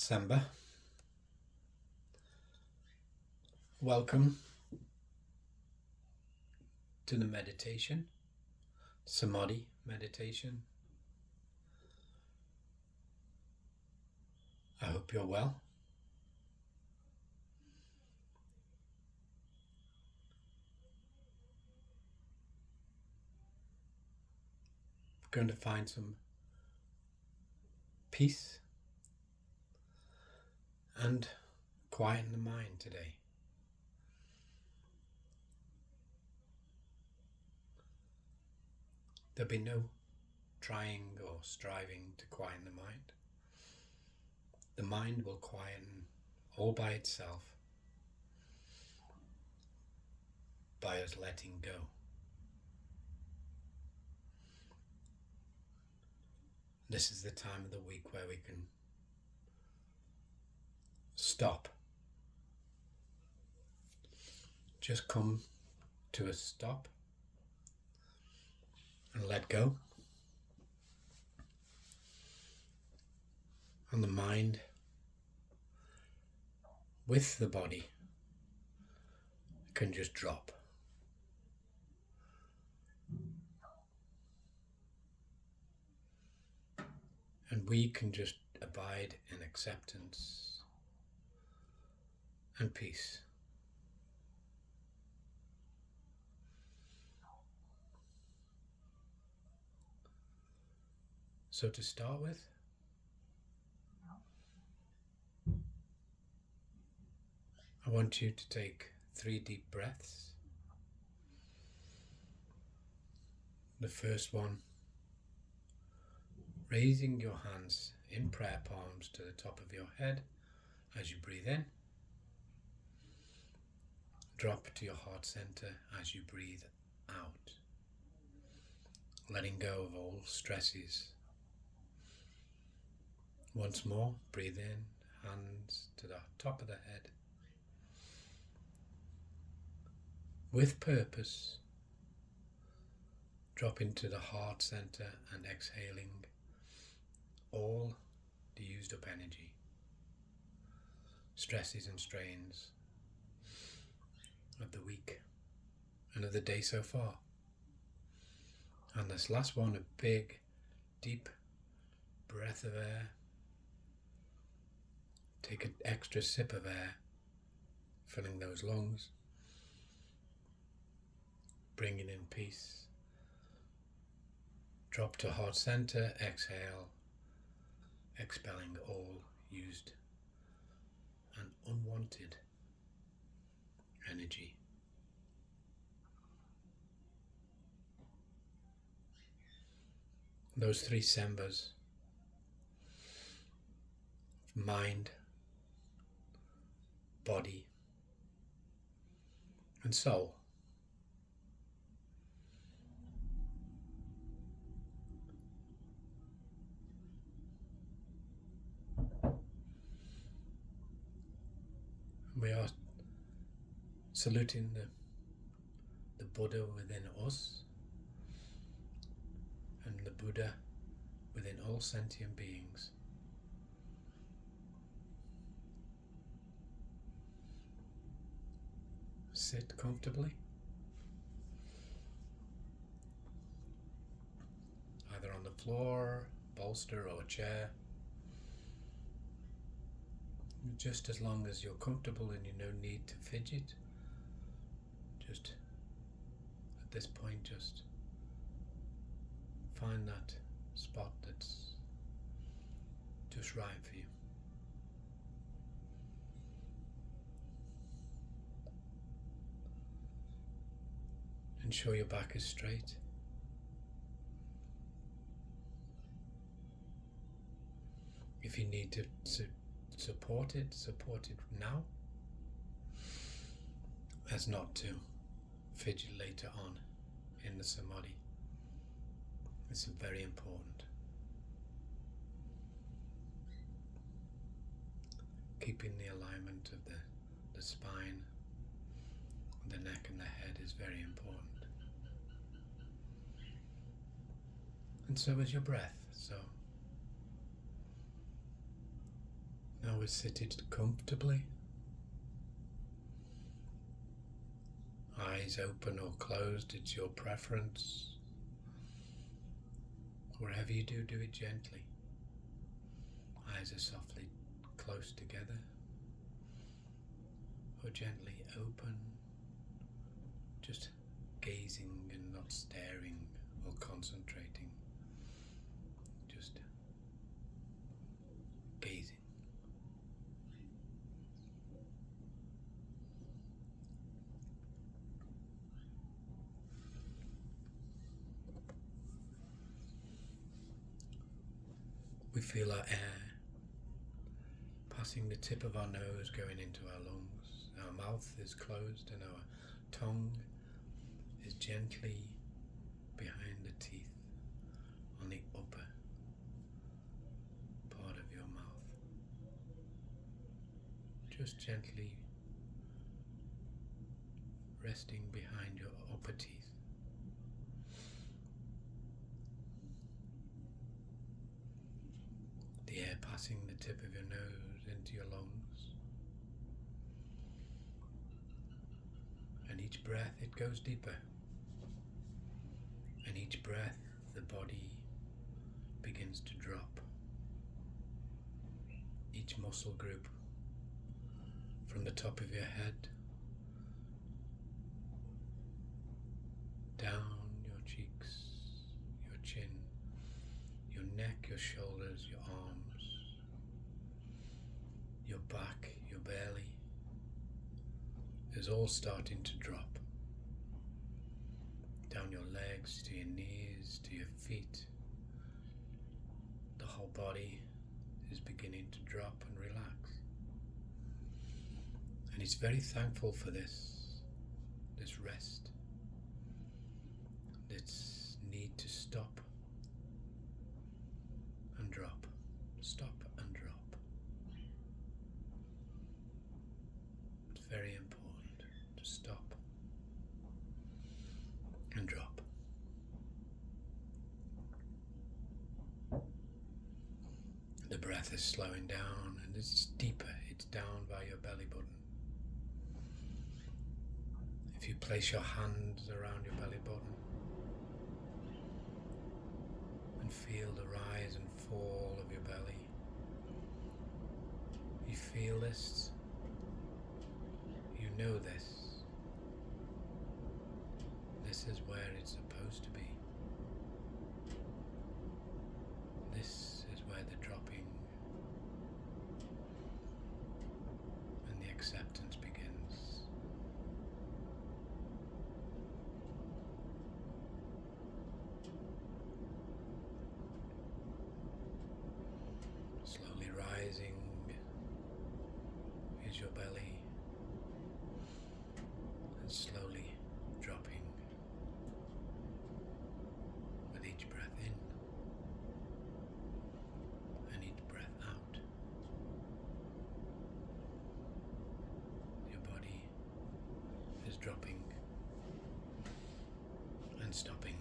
December. Welcome to the meditation, Samadhi meditation. I hope you're well. We're going to find some peace and quiet in the mind today. There'll be no trying or striving to quieten the mind. The mind will quieten all by itself by us letting go. This is the time of the week where we can stop. Just come to a stop and let go. And the mind with the body can just drop. And we can just abide in acceptance and peace. So to start with, I want you to take 3 deep breaths. The first one, raising your hands in prayer palms to the top of your head as you breathe in. Drop to your heart center as you breathe out, letting go of all stresses. Once more, breathe in, hands to the top of the head. With purpose, drop into the heart center and exhaling all the used up energy, stresses and strains of the week and of the day so far. And this last one, a big, deep breath of air. Take an extra sip of air, filling those lungs, bringing in peace. Drop to heart center, exhale, expelling all used and unwanted energy. Those 3 embers, mind, body, and soul. We are saluting the Buddha within us and the Buddha within all sentient beings. Sit comfortably, either on the floor, bolster or chair, just as long as you're comfortable and you no need to fidget. Just at this point, just find that spot that's just right for you. Ensure your back is straight. If you need to support it now, as not to fidget later on in the Samadhi. It's very important. Keeping the alignment of the spine, the neck and the head is very important. And so is your breath. So Now we're seated comfortably, eyes open or closed, it's your preference. Wherever you do, do it gently. Eyes are softly close together or gently open, just gazing and not staring or concentrating, just gazing. We feel our air passing the tip of our nose going into our lungs. Our mouth is closed and our tongue is gently behind the teeth on the upper part of your mouth. Just gently resting behind your upper teeth. The air passing the tip of your nose into your lungs. And each breath it goes deeper. And each breath the body begins to drop. Each muscle group from the top of your head down your cheeks, your chin, your neck, your shoulders, your arms, your back, your belly is all starting to drop. Down your legs, to your knees, to your feet. The whole body is beginning to drop and relax. And it's very thankful for this rest, this need to stop and drop, stop and drop. It's very important to stop and drop. The breath is slowing down and it's deeper, it's down by your belly button. If you place your hands around your belly button and feel the rise and fall of your belly, you feel this, you know this. This is where it's supposed to be. This is where the dropping and the acceptance begins. Slowly rising is your belly and slowly dropping with each breath in and each breath out. Your body is dropping and stopping.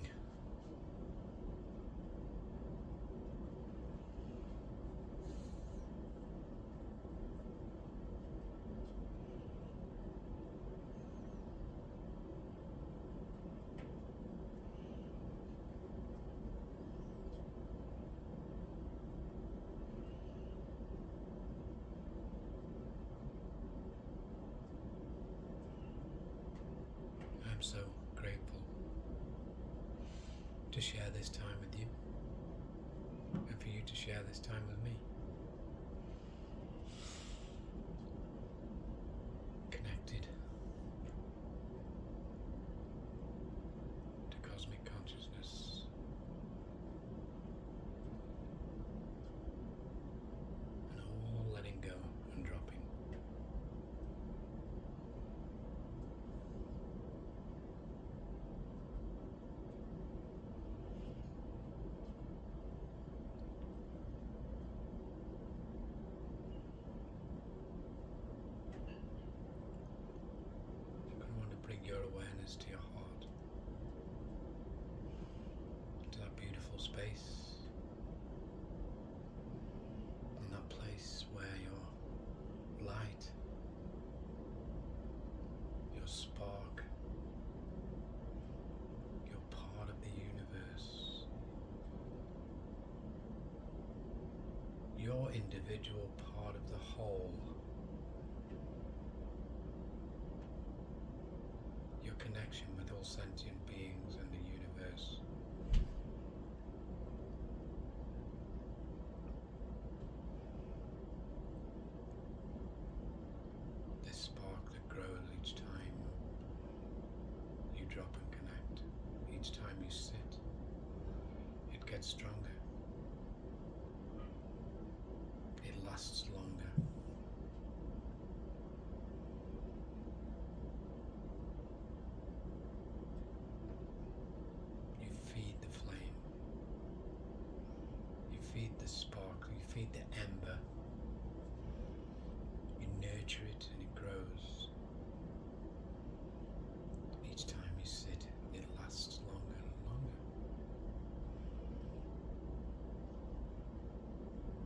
I'm so grateful to share this time with you and for you to share this time with me. Connected to cosmic consciousness. And all letting go and dropping. your individual part of the whole, your connection with all sentient beings and the universe. This spark that grows each time you drop and connect. Each time you sit, it gets stronger. It lasts longer. You feed the flame. You feed the spark. You feed the ember. You nurture it and it grows. Each time you sit, it lasts longer and longer.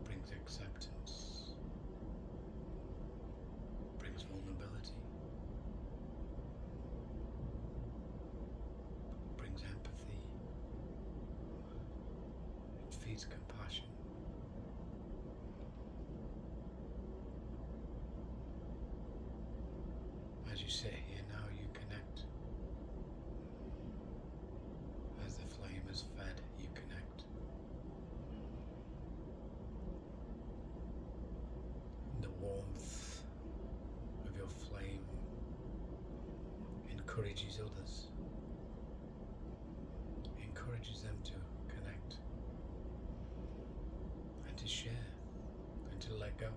Brings acceptance. Brings vulnerability. Brings empathy. It feeds compassion. As you sit here now, you connect. As the flame is fed, you connect. The warmth of your flame encourages others, encourages them to connect and to share and to let go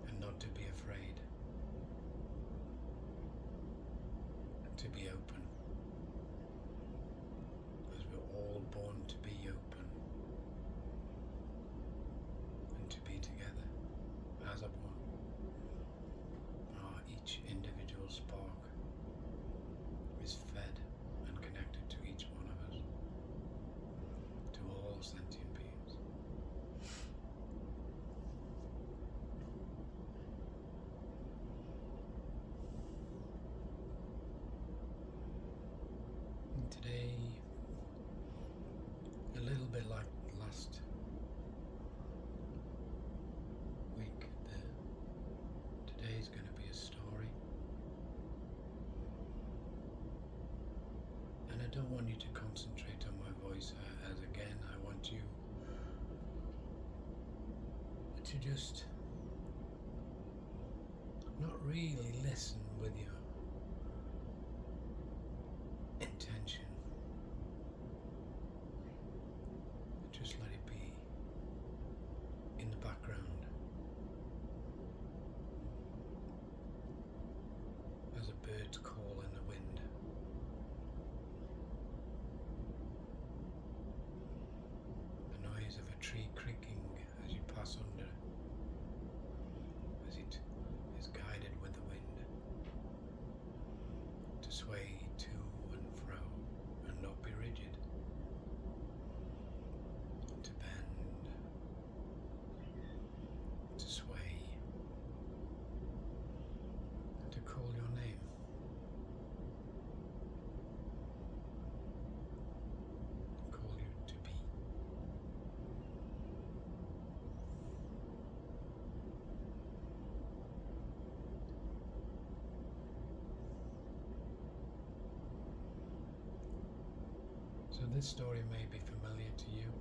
and not to be afraid, to be open, as we're all born to be open and to be together as a one. Each individual spark is fed and connected to each one of us, to all sentient beings. And today, a little bit like last week, today's going to be a story. And I don't want you to concentrate on my voice, as again, I want you to just not really listen with your intention. Just let it be in the background as a bird's call in the wind. The noise of a tree creaking as you pass under, as it is guided with the wind to sway to and fro and not be rigid, to bend, to sway, to call your name. Call you to be. So this story may be familiar to you.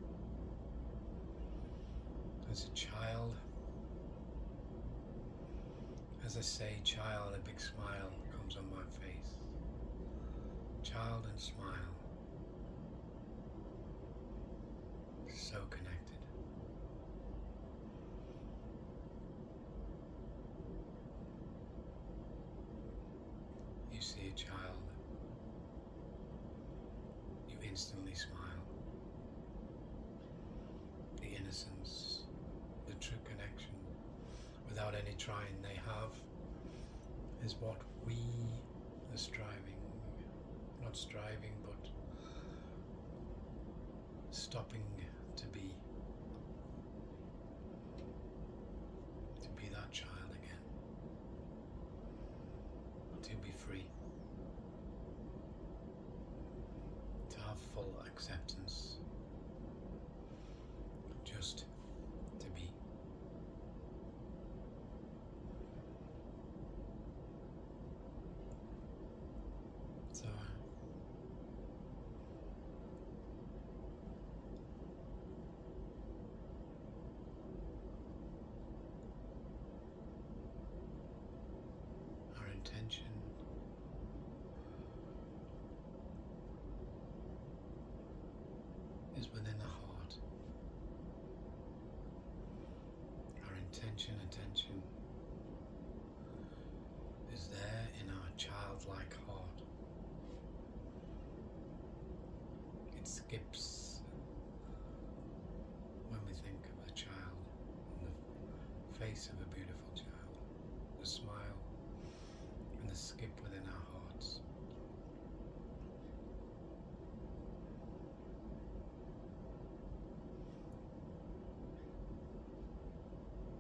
As a child, as I say child, a big smile comes on my face. Child and smile. So connected. You see a child, you instantly smile. The innocence, the true connection, without any trying they have, is what we are striving, not striving, but stopping to be that child again, to be free, to have full acceptance, attention is there in our childlike heart. It skips when we think of a child and the face of a beautiful child, the smile and the skip within our hearts.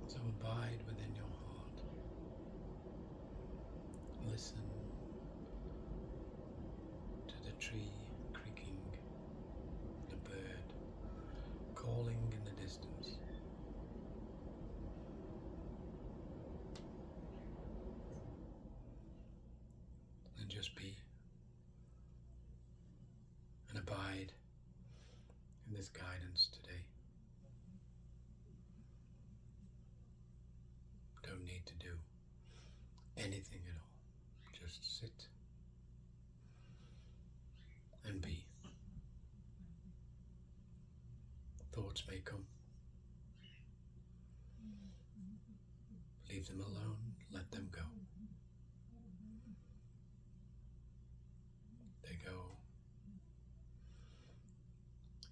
So abide within your heart. Listen to the tree creaking, the bird calling in the distance. And just be and abide in this guidance today. Don't need to do anything at all. Just sit and be. Thoughts may come. Leave them alone. Let them go. They go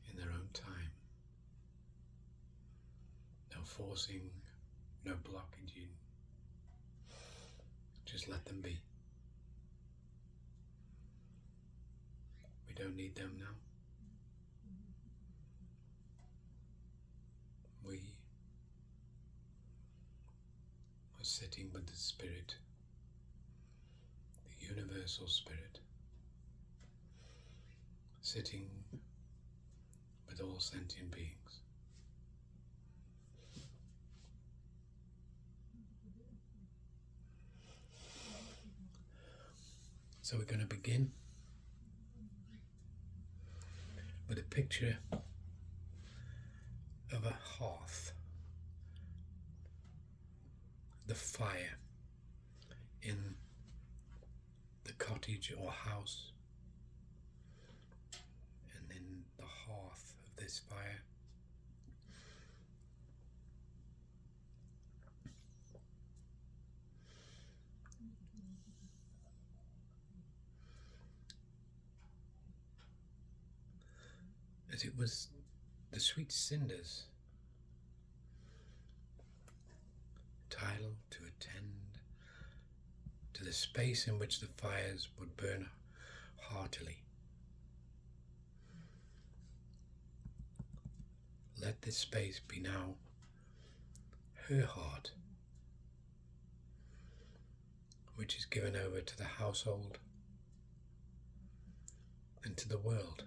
in their own time. No forcing, no blockaging. Just let them be. We don't need them now. We are sitting with the Spirit, the universal Spirit, sitting with all sentient beings. So we're going to begin with a picture of a hearth, the fire in the cottage or house, and then the hearth of this fire. As it was the sweet cinders, title to attend to the space in which the fires would burn heartily. Let this space be now her heart, which is given over to the household and to the world.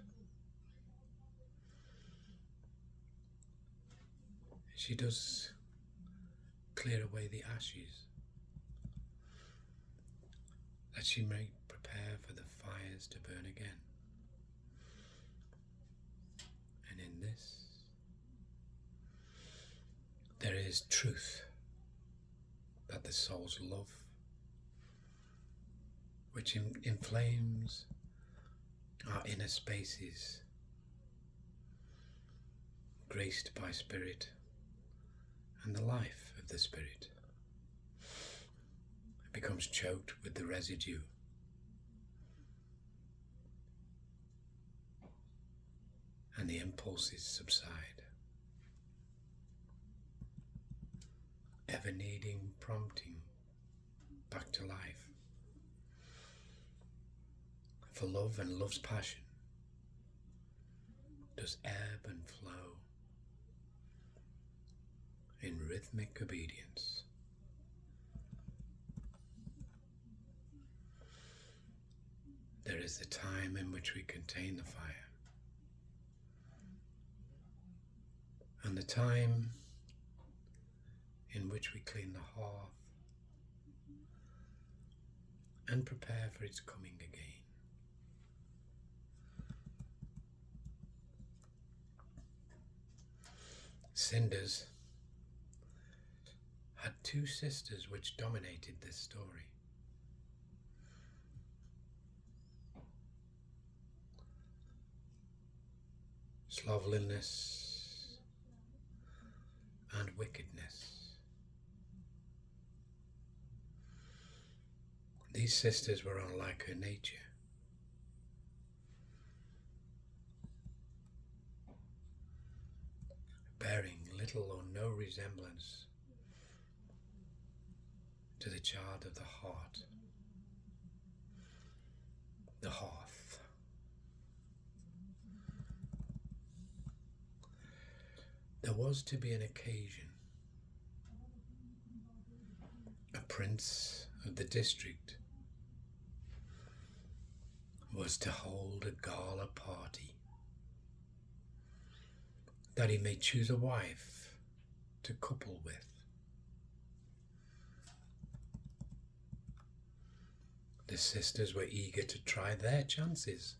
She does clear away the ashes, that she may prepare for the fires to burn again. And in this, there is truth, that the soul's love, which inflames our inner spaces, graced by Spirit, and the life of the Spirit. It becomes choked with the residue. And the impulses subside, ever needing prompting back to life. For love and love's passion does ebb and flow in rhythmic obedience. There is the time in which we contain the fire, and the time in which we clean the hearth and prepare for its coming again. Cinders had two sisters which dominated this story. Slovenliness and wickedness. these sisters were unlike her nature. Bearing little or no resemblance to the child of the heart, the hearth. There was to be an occasion. A prince of the district was to hold a gala party, that he may choose a wife to couple with. The sisters were eager to try their chances.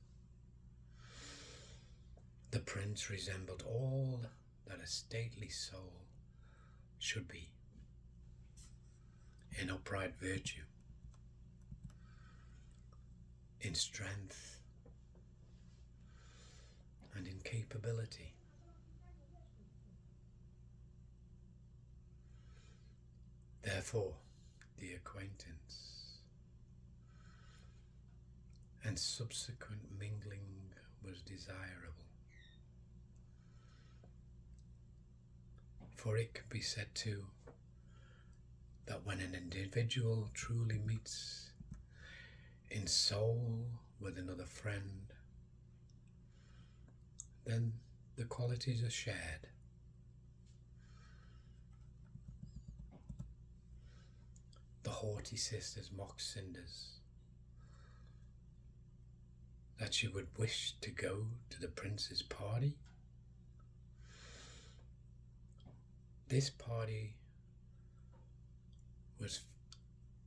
The prince resembled all that a stately soul should be, in upright virtue, in strength, and in capability. Therefore, the acquaintance and subsequent mingling was desirable. For it can be said too, that when an individual truly meets in soul with another friend, then the qualities are shared. The haughty sisters mocked Cinders that she would wish to go to the prince's party. This party was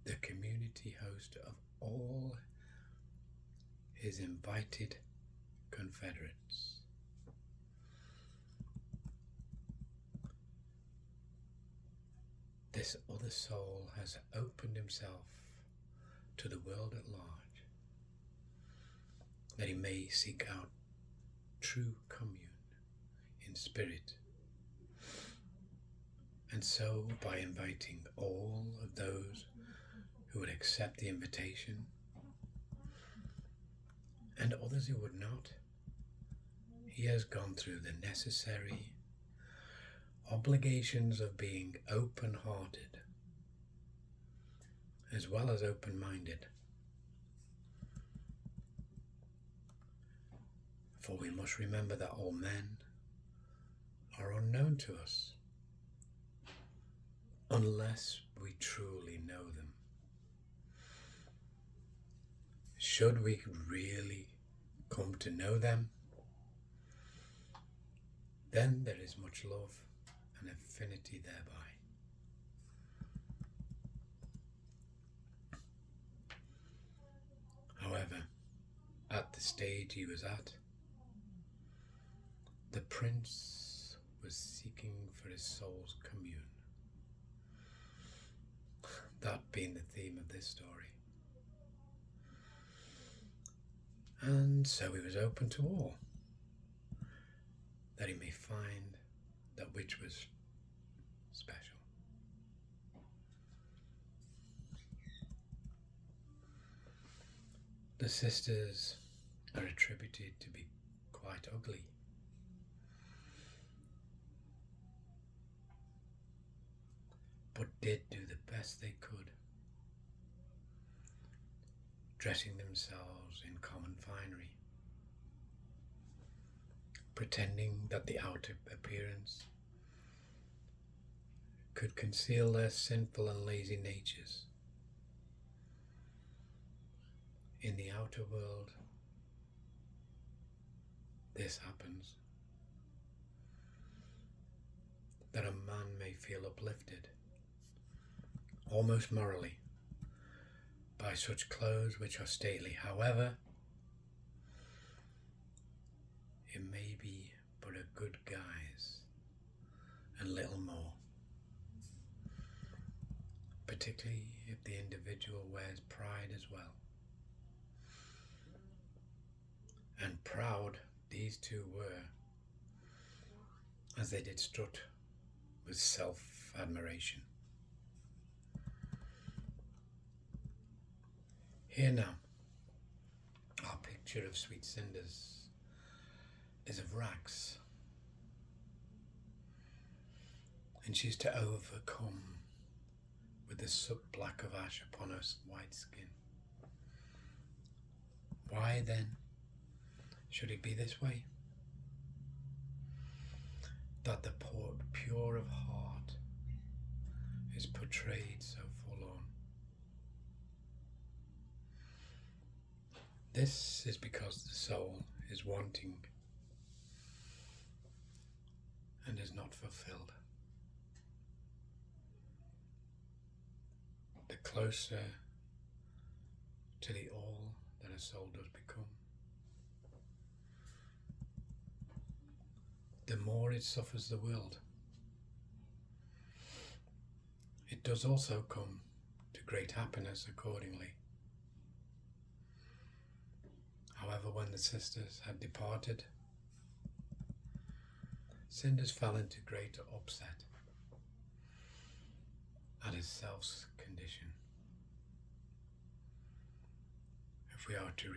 the community host of all his invited confederates. This other soul has opened himself to the world at large, that he may seek out true commune in spirit. And so, by inviting all of those who would accept the invitation, and others who would not, he has gone through the necessary obligations of being open-hearted as well as open-minded. For we must remember that all men are unknown to us unless we truly know them. Should we really come to know them, then there is much love and affinity thereby. However, at the stage he was at, the prince was seeking for his soul's commune. That being the theme of this story. And so he was open to all, that he may find that which was special. The sisters are attributed to be quite ugly. But did do the best they could, dressing themselves in common finery, pretending that the outer appearance could conceal their sinful and lazy natures. In the outer world, this happens, that a man may feel uplifted, almost morally, by such clothes which are stately. However, it may be but a good guise and little more, particularly if the individual wears pride as well. And proud these two were, as they did strut with self-admiration. Here now, our picture of sweet cinders is of rags, and she's to overcome with the soot black of ash upon her white skin. Why then should it be this way? That the pure of heart is portrayed so forlorn. This is because the soul is wanting and is not fulfilled. The closer to the all that a soul does become, the more it suffers the world. It does also come to great happiness accordingly. However, when the sisters had departed, Cinders fell into great upset at his self's condition. If we are to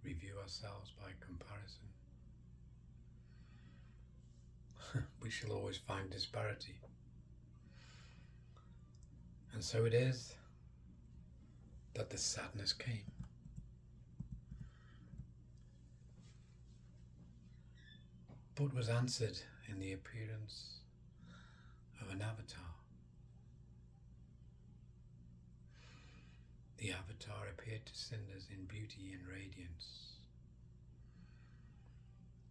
review ourselves by comparison, we shall always find disparity. And so it is that the sadness came. But was answered in the appearance of an avatar. The avatar appeared to Cinders in beauty and radiance,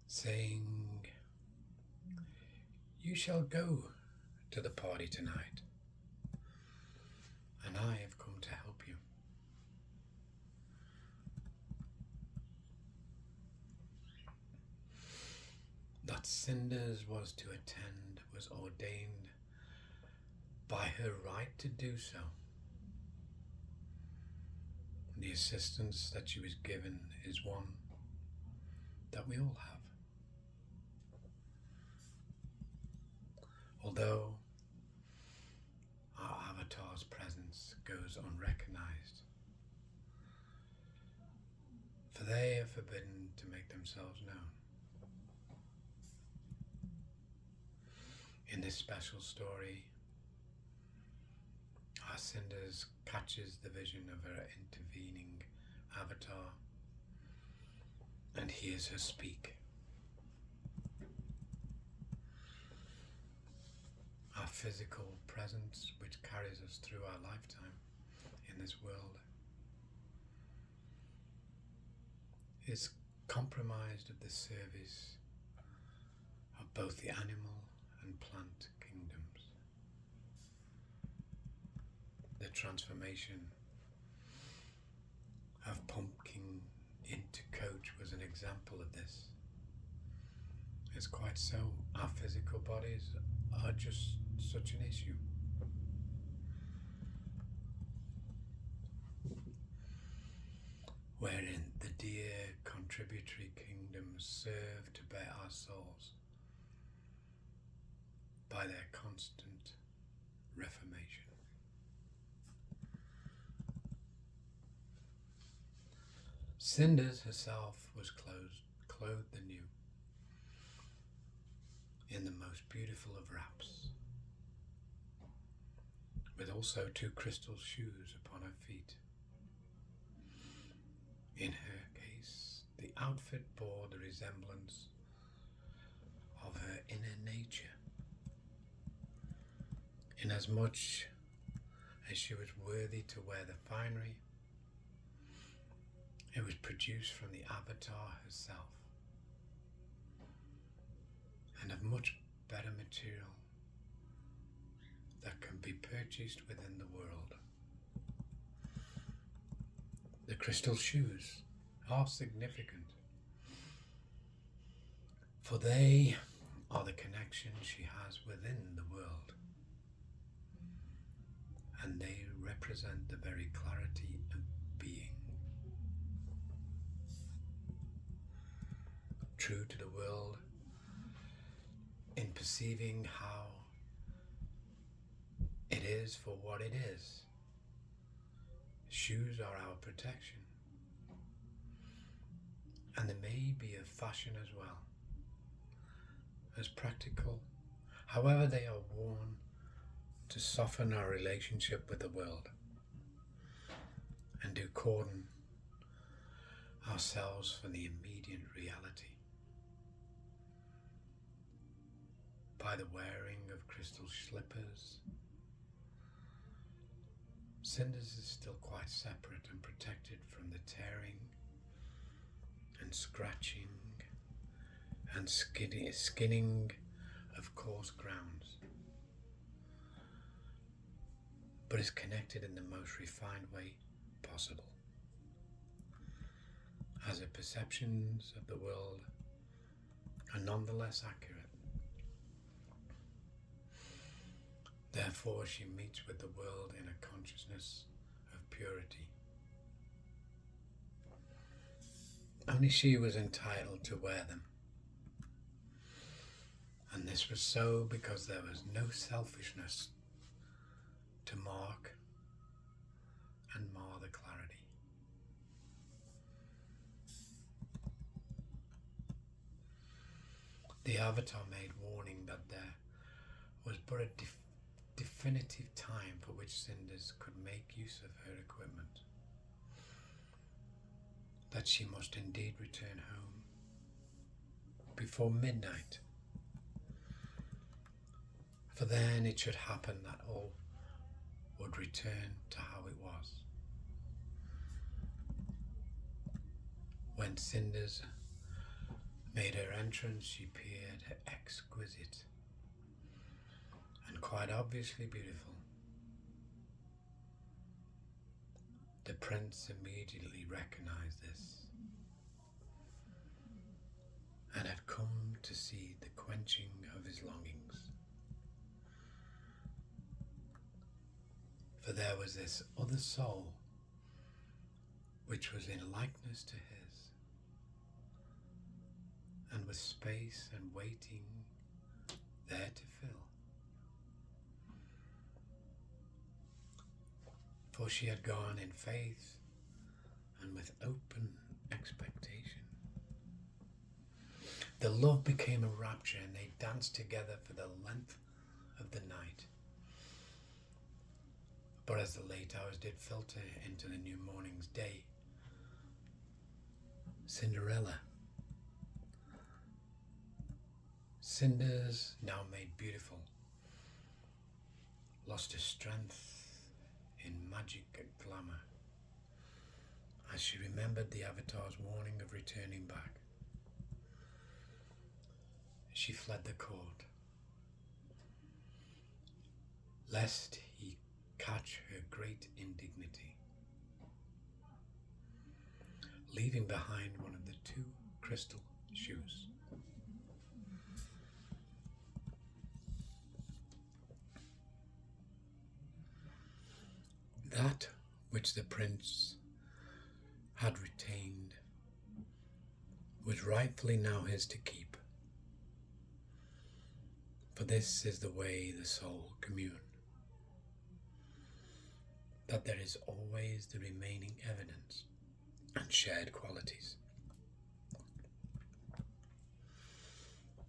saying, "You shall go to the party tonight, and I have come to help you." That Cinders was to attend was ordained by her right to do so. The assistance that she was given is one that we all have. Although our avatar's presence goes unrecognized, for they are forbidden to make themselves known. In this special story, our Cinders catches the vision of her intervening avatar and hears her speak. Our physical presence, which carries us through our lifetime in this world, is compromised of the service of both the animal and plant kingdoms. The transformation of pumpkin into coach was an example of this. It's quite so. Our physical bodies are just such an issue. Wherein the dear contributory kingdoms serve to bear our souls by their constant reformation. Cinders herself was clothed anew in the most beautiful of wraps, with also 2 crystal shoes upon her feet. In her case, the outfit bore the resemblance of her inner nature, inasmuch as she was worthy to wear the finery. It was produced from the avatar herself, and of much better material that can be purchased within the world. The crystal shoes are significant, for they are the connection she has within the world, and they represent the very clarity of being. True to the world in perceiving how it is for what it is, Shoes are our protection, and they may be of fashion as well as practical. However, they are worn to soften our relationship with the world and to cordon ourselves for the immediate reality. By the wearing of crystal slippers, Cinders is still quite separate and protected from the tearing and scratching and skinning of coarse grounds, but is connected in the most refined way possible, as her perceptions of the world are nonetheless accurate. Therefore, she meets with the world in a consciousness of purity. Only she was entitled to wear them. And this was so because there was no selfishness to mark and mar the clarity. The Avatar made warning that there was but a definitive time for which Cinders could make use of her equipment, that she must indeed return home before midnight, for then it should happen that all would return to how it was. When Cinders made her entrance, she appeared exquisite and quite obviously beautiful. The prince immediately recognized this and had come to see the quenching of his longings. For there was this other soul which was in likeness to his, and with space and waiting there to fill. For she had gone in faith and with open expectation. The love became a rapture, and they danced together for the length of the night. But as the late hours did filter into the new morning's day, Cinderella, Cinders, now made beautiful, lost her strength in magic and glamour as she remembered the Avatar's warning of returning back. She fled the court, lest he catch her great indignity, leaving behind one of the 2 crystal shoes. That which the prince had retained was rightfully now his to keep. For this is the way the soul commune, that there is always the remaining evidence and shared qualities.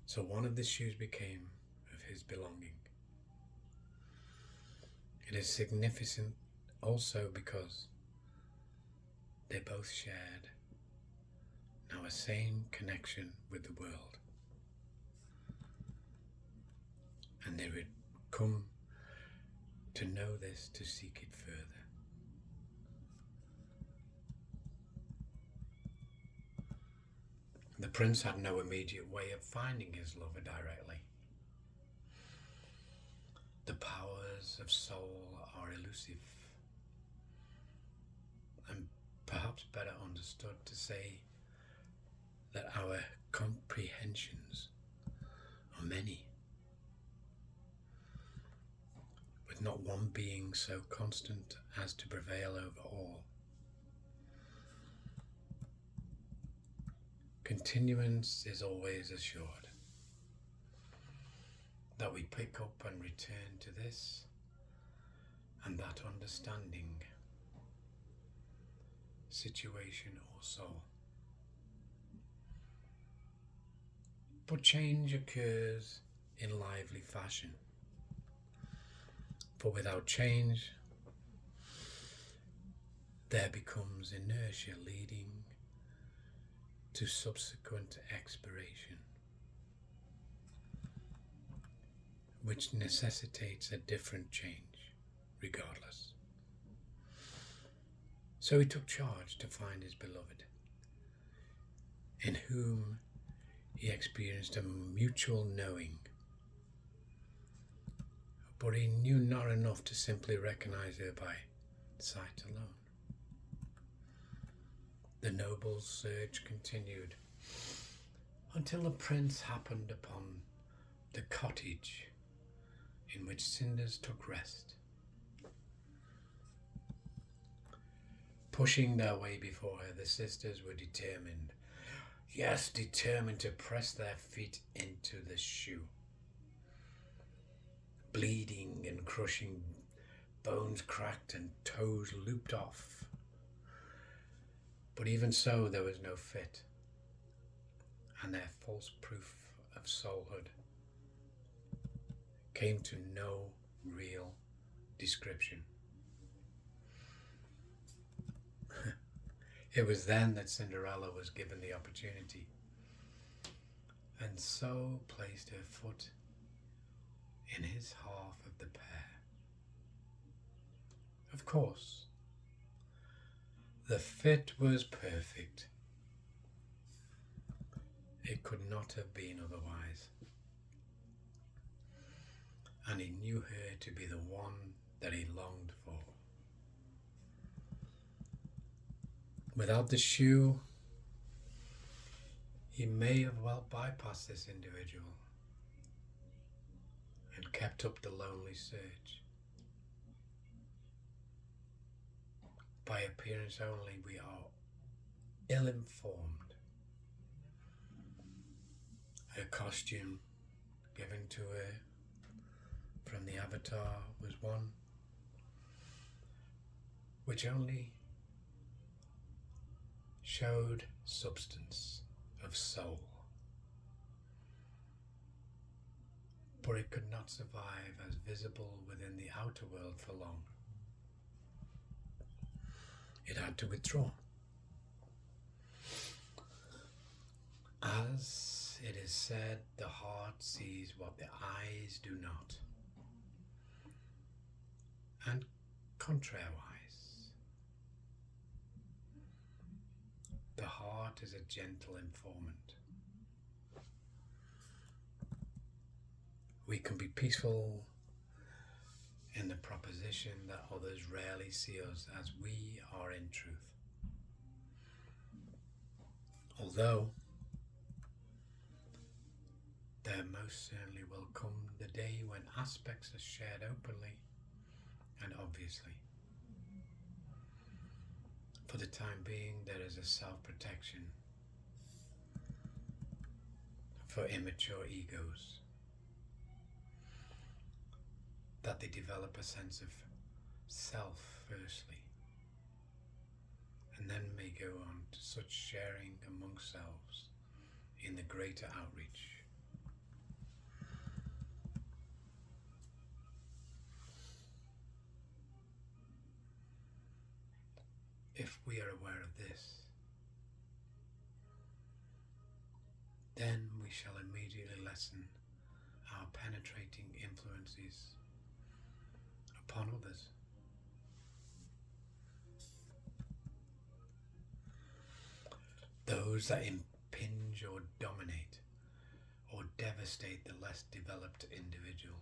So one of the shoes became of his belonging. It is significant also because they both shared now a same connection with the world, and they would come to know this to seek it further. The prince had no immediate way of finding his lover directly. The powers of soul are elusive, and perhaps better understood to say that our comprehensions are many, with not one being so constant as to prevail over all. Continuance is always assured, that we pick up and return to this and that understanding situation, or soul. But change occurs in lively fashion. For without change, there becomes inertia leading to subsequent expiration, which necessitates a different change, regardless. So he took charge to find his beloved, in whom he experienced a mutual knowing, but he knew not enough to simply recognize her by sight alone. The noble's search continued until the prince happened upon the cottage in which Cinders took rest. Pushing their way before her, the sisters were determined to press their feet into the shoe. Bleeding and crushing, bones cracked and toes looped off. But even so, there was no fit, and their false proof of soulhood came to no real description. It was then that Cinderella was given the opportunity, and so placed her foot in his half of the pair. Of course, the fit was perfect. It could not have been otherwise. And he knew her to be the one that he longed for. Without the shoe, he may have well bypassed this individual and kept up the lonely search. By appearance only, we are ill-informed. Her costume given to her from the avatar was one which only showed substance of soul, but it could not survive as visible within the outer world for long. It had to withdraw. As it is said, the heart sees what the eyes do not, and contrariwise. The heart is a gentle informant. We can be peaceful in the proposition that others rarely see us as we are in truth. Although there most certainly will come the day when aspects are shared openly and obviously. For the time being, there is a self-protection for immature egos, that they develop a sense of self firstly, and then may go on to such sharing amongst selves in the greater outreach. If we are aware of this, then we shall immediately lessen our penetrating influences upon others. Those that impinge or dominate or devastate the less developed individual.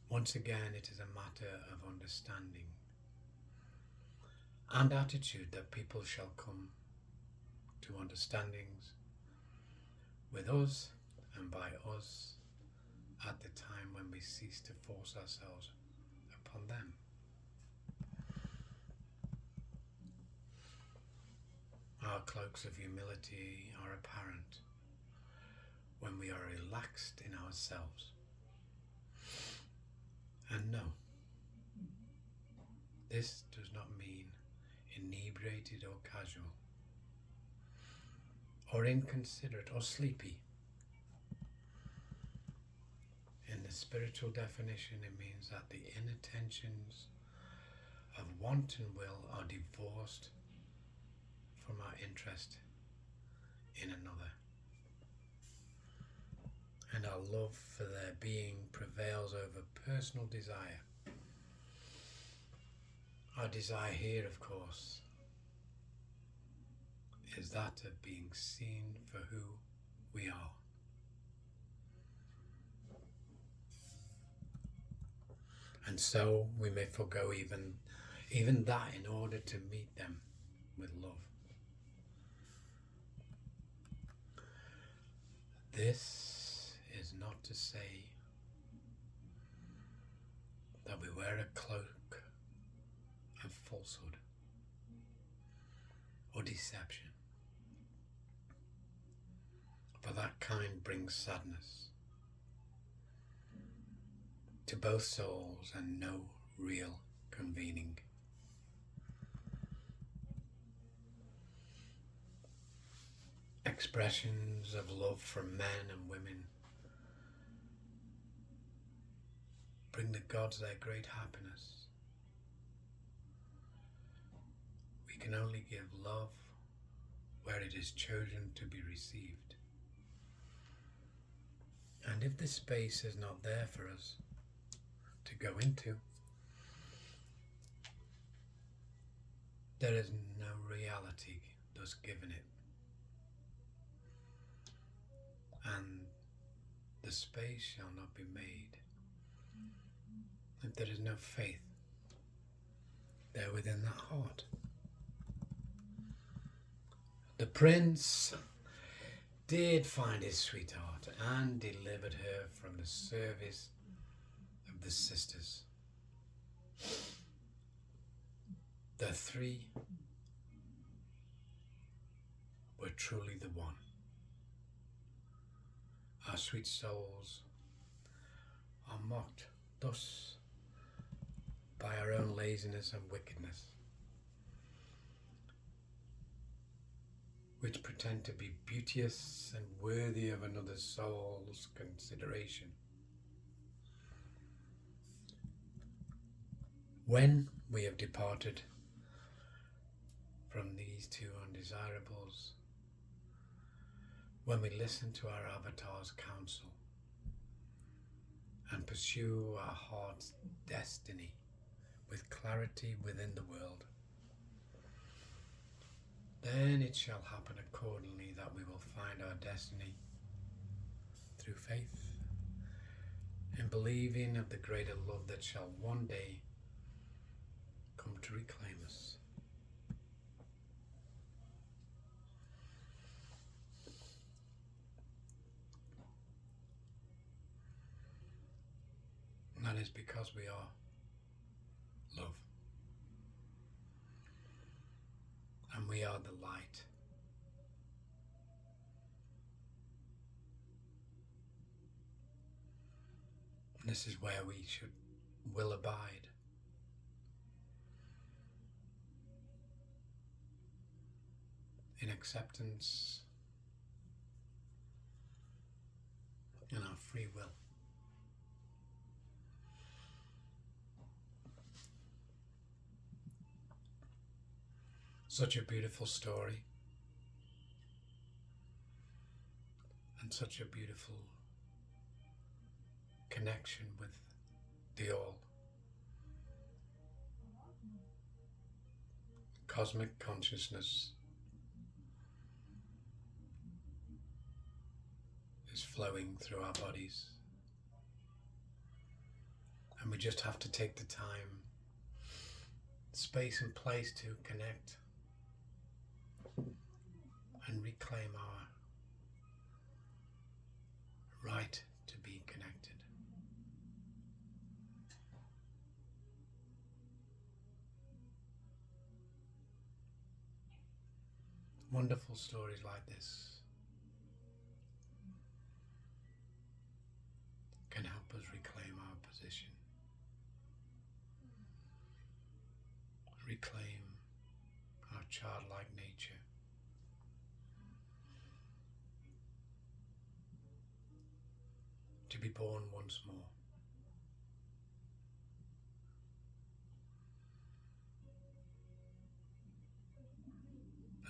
Once again, it is a matter of understanding and attitude that people shall come to understandings with us and by us at the time when we cease to force ourselves upon them. Our cloaks of humility are apparent when we are relaxed in ourselves and know This does not mean inebriated or casual, or inconsiderate or sleepy. In the spiritual definition, it means that the inner tensions of want and will are divorced from our interest in another, and our love for their being prevails over personal desire. Our desire here, of course, is that of being seen for who we are. And so we may forego even that in order to meet them with love. This is not to say that we wear a cloak of falsehood or deception, for that kind brings sadness to both souls and no real convening. Expressions of love from men and women bring the gods their great happiness. We can only give love where it is chosen to be received. And if this space is not there for us to go into, there is no reality thus given it. And the space shall not be made if there is no faith there within that heart. The prince did find his sweetheart and delivered her from the service of the sisters. The three were truly the one. Our sweet souls are mocked thus by our own laziness and wickedness, which pretend to be beauteous and worthy of another soul's consideration. When we have departed from these two undesirables, when we listen to our avatar's counsel and pursue our heart's destiny with clarity within the world, then it shall happen accordingly that we will find our destiny through faith, in believing of the greater love that shall one day come to reclaim us. And that is because we are love. And we are the light. And this is where we will abide. In acceptance and our free will. Such a beautiful story, and such a beautiful connection with the all. Cosmic consciousness is flowing through our bodies, and we just have to take the time, space and place to connect and reclaim our right to be connected. Wonderful stories like this can help us reclaim our position. reclaim our childlike nature. To be born once more.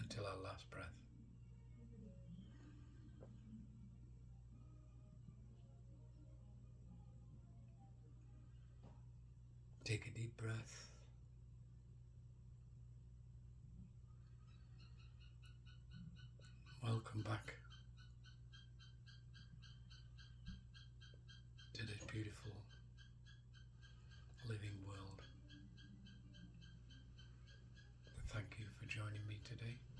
Until our last breath. Take a deep breath. Welcome back to this beautiful living world. Thank you for joining me today.